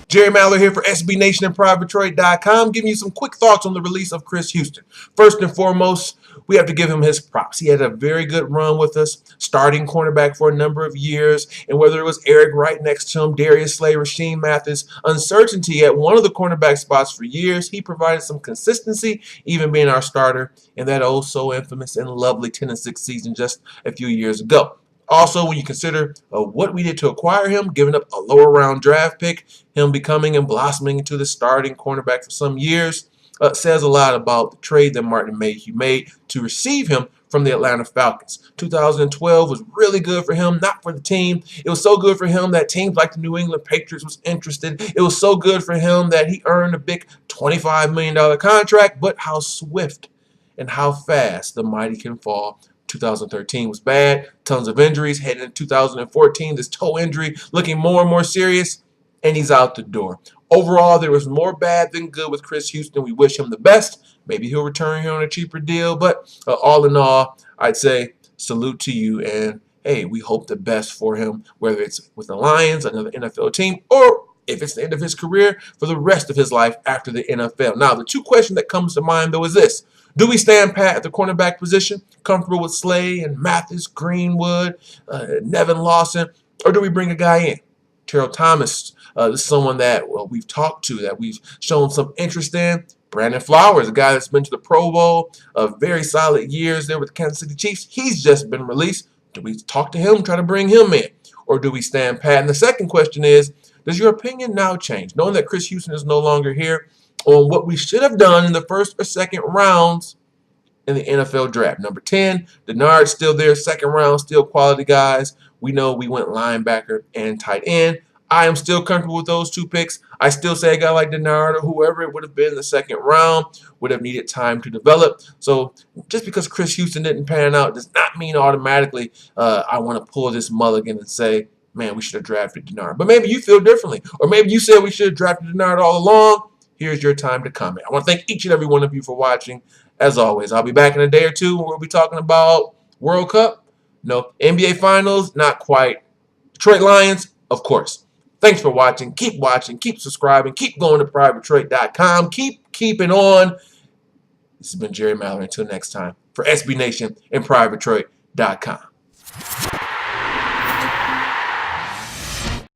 Jerry Mallory here for SB Nation and PrivateTrade.com, giving you some quick thoughts on the release of Chris Houston. First and foremost, we have to give him his props. He had a very good run with us, starting cornerback for a number of years, and whether it was Eric Wright next to him, Darius Slay, Rasheem Mathis, uncertainty at one of the cornerback spots for years, he provided some consistency, even being our starter in that oh so infamous and lovely 10-6 season just a few years ago. Also, when you consider what we did to acquire him, giving up a lower round draft pick, him becoming and blossoming into the starting cornerback for some years, says a lot about the trade that Martin Mayhew made to receive him from the Atlanta Falcons. 2012 was really good for him, not for the team. It was so good for him that teams like the New England Patriots was interested. It was so good for him that he earned a big $25 million contract, but how swift and how fast the mighty can fall. 2013 was bad, tons of injuries. Heading into 2014, this toe injury looking more and more serious, and he's out the door. Overall, there was more bad than good with Chris Houston. We wish him the best. Maybe he'll return here on a cheaper deal, but all in all, I'd say salute to you, and hey, we hope the best for him, whether it's with the Lions, another NFL team, or if it's the end of his career, for the rest of his life after the NFL. Now, the two questions that comes to mind, though, is this. Do we stand pat at the cornerback position, comfortable with Slay and Mathis, Greenwood, Nevin Lawson, or do we bring a guy in? Terrell Thomas is someone that we've talked to, that we've shown some interest in. Brandon Flowers, a guy that's been to the Pro Bowl, very solid years there with the Kansas City Chiefs. He's just been released. Do we talk to him, try to bring him in, or do we stand pat? And the second question is, does your opinion now change, knowing that Chris Houston is no longer here, on what we should have done in the first or second rounds in the NFL draft? Number 10, Denard's still there, second round, still quality guys. We know we went linebacker and tight end. I am still comfortable with those two picks. I still say a guy like Denard or whoever it would have been in the second round would have needed time to develop. So just because Chris Houston didn't pan out does not mean automatically I want to pull this mulligan and say, man, we should have drafted Denard. But maybe you feel differently. Or maybe you said we should have drafted Denard all along. Here's your time to comment. I want to thank each and every one of you for watching. As always, I'll be back in a day or two when we'll be talking about World Cup. No, NBA Finals, not quite. Detroit Lions, of course. Thanks for watching. Keep subscribing, keep going to PrivateTrade.com. Keep keeping on. This has been Jerry Mallory. Until next time, for SB Nation and PrivateTrade.com.